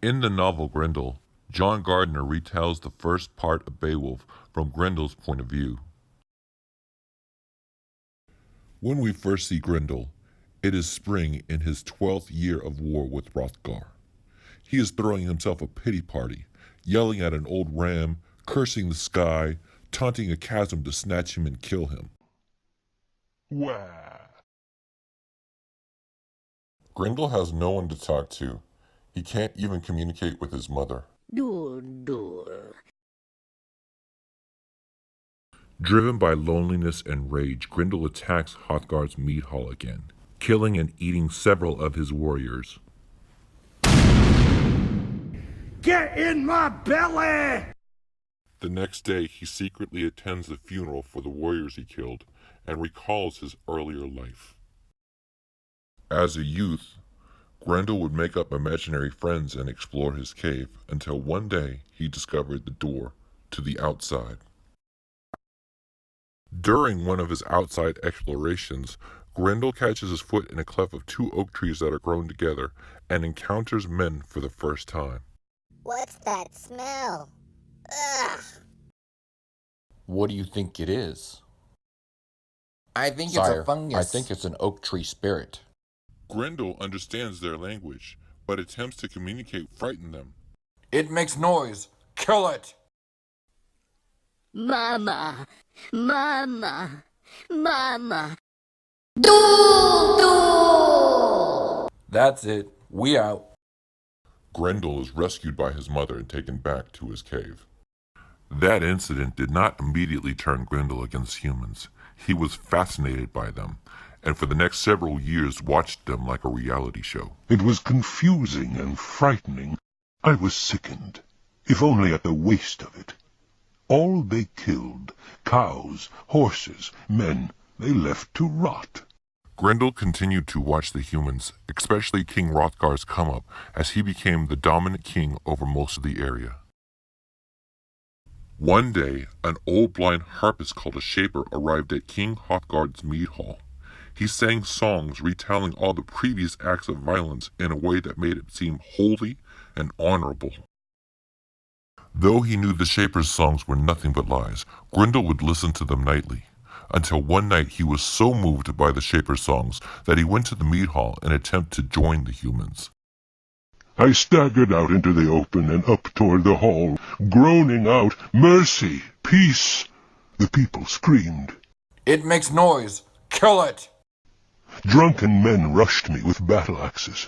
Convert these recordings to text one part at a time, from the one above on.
In the novel Grendel, John Gardner retells the first part of Beowulf from Grendel's point of view. When we first see Grendel, it is spring in his 12th year of war with Hrothgar. He is throwing himself a pity party, yelling at an old ram, cursing the sky, taunting a chasm to snatch him and kill him. Wah. Grendel has no one to talk to. He can't even communicate with his mother. Driven by loneliness and rage, Grendel attacks Hrothgar's mead hall again, killing and eating several of his warriors. Get in my belly! The next day, he secretly attends the funeral for the warriors he killed and recalls his earlier life. As a youth, Grendel would make up imaginary friends and explore his cave until one day he discovered the door to the outside. During one of his outside explorations, Grendel catches his foot in a cleft of two oak trees that are grown together and encounters men for the first time. What's that smell? Ugh! What do you think it is? I think Sire, it's a fungus. I think it's an oak tree spirit. Grendel understands their language, but attempts to communicate frighten them. It makes noise. Kill it! Mama! Mama! Mama! That's it. We out. Grendel is rescued by his mother and taken back to his cave. That incident did not immediately turn Grendel against humans. He was fascinated by them, and for the next several years watched them like a reality show. It was confusing and frightening. I was sickened, if only at the waste of it. All they killed, cows, horses, men, they left to rot. Grendel continued to watch the humans, especially King Hrothgar's come-up, as he became the dominant king over most of the area. One day, an old blind harpist called a Shaper arrived at King Hrothgar's mead hall. He sang songs retelling all the previous acts of violence in a way that made it seem holy and honorable. Though he knew the Shaper's songs were nothing but lies, Grendel would listen to them nightly, until one night he was so moved by the Shaper's songs that he went to the mead hall in an attempt to join the humans. I staggered out into the open and up toward the hall, groaning out, "Mercy! Peace!" The people screamed. It makes noise. Kill it! Drunken men rushed me with battle axes.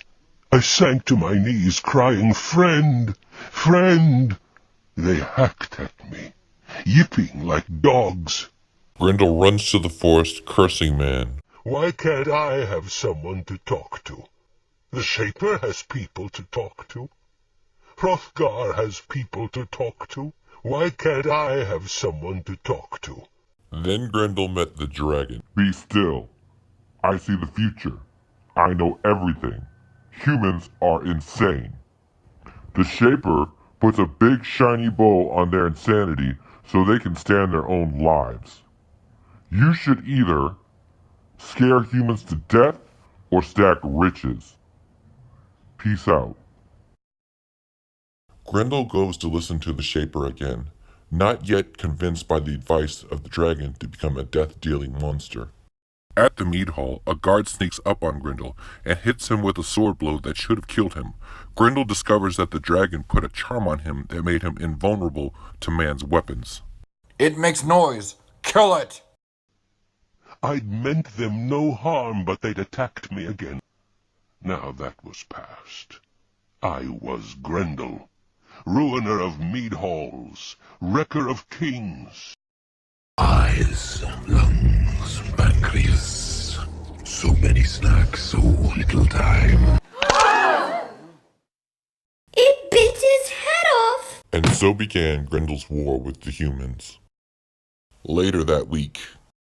I sank to my knees, crying, "Friend! Friend!" They hacked at me, yipping like dogs. Grendel runs to the forest, cursing man. Why can't I have someone to talk to? The Shaper has people to talk to. Hrothgar has people to talk to. Why can't I have someone to talk to? Then Grendel met the dragon. Be still. I see the future. I know everything. Humans are insane. The Shaper puts a big shiny bow on their insanity so they can stand their own lives. You should either scare humans to death or stack riches. Peace out. Grendel goes to listen to the Shaper again, not yet convinced by the advice of the dragon to become a death-dealing monster. At the mead hall, a guard sneaks up on Grendel and hits him with a sword blow that should have killed him. Grendel discovers that the dragon put a charm on him that made him invulnerable to man's weapons. It makes noise. Kill it! I'd meant them no harm, but they'd attacked me again. Now that was past. I was Grendel, ruiner of mead halls, wrecker of kings. Eyes, lungs, pancreas. So many snacks, so little time. It bit his head off! And so began Grendel's war with the humans. Later that week,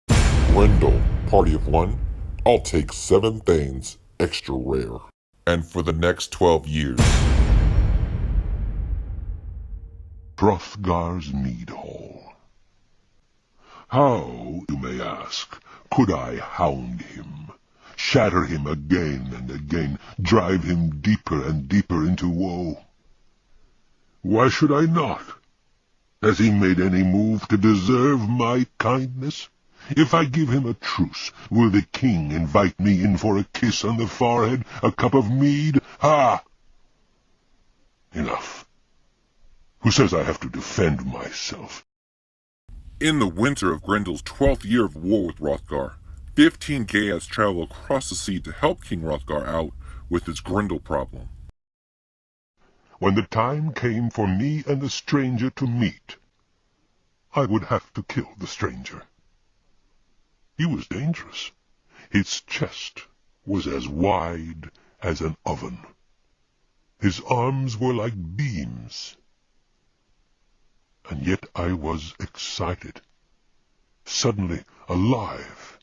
Grendel, party of one, I'll take 7 things extra rare. And for the next 12 years, Hrothgar's mead hall. How, you may ask, could I hound him, shatter him again and again, drive him deeper and deeper into woe? Why should I not? Has he made any move to deserve my kindness? If I give him a truce, will the king invite me in for a kiss on the forehead, a cup of mead? Ha! Enough. Who says I have to defend myself? In the winter of Grendel's 12th year of war with Hrothgar, 15 Geats travel across the sea to help King Hrothgar out with his Grendel problem. When the time came for me and the stranger to meet, I would have to kill the stranger. He was dangerous. His chest was as wide as an oven. His arms were like beams. And yet I was excited, suddenly alive.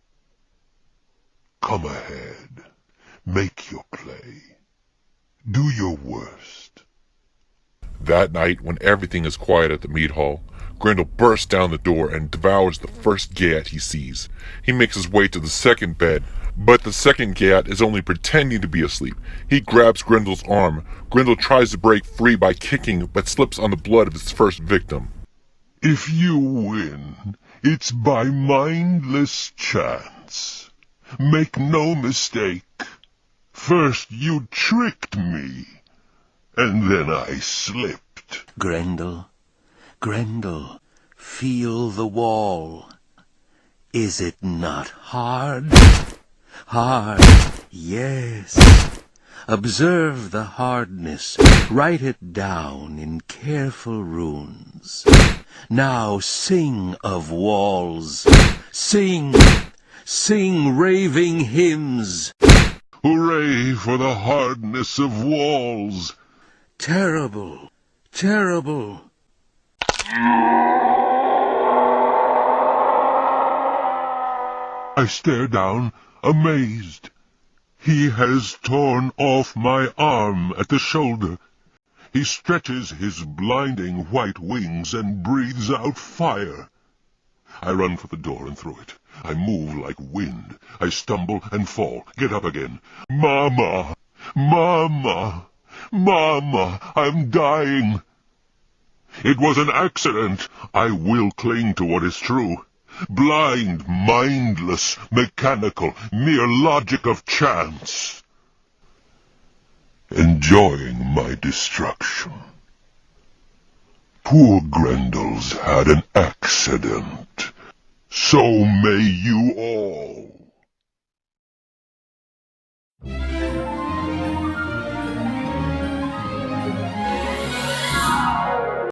Come ahead, make your play, do your worst. That night, when everything is quiet at the mead hall, Grendel bursts down the door and devours the first Geat he sees. He makes his way to the second bed, but the second Geat is only pretending to be asleep. He grabs Grendel's arm. Grendel tries to break free by kicking, but slips on the blood of his first victim. If you win, it's by mindless chance. Make no mistake. First you tricked me, and then I slipped. Grendel, Grendel, feel the wall. Is it not hard? Hard, yes. Observe the hardness. Write it down in careful runes. Now sing of walls. Sing, sing raving hymns. Hooray for the hardness of walls. Terrible, terrible. I stare down, amazed. He has torn off my arm at the shoulder. He stretches his blinding white wings and breathes out fire. I run for the door and through it. I move like wind. I stumble and fall, get up again. Mama! Mama! Mama! I'm dying! It was an accident. I will cling to what is true. Blind, mindless, mechanical, mere logic of chance. Enjoying my destruction. Poor Grendel's had an accident. So may you all.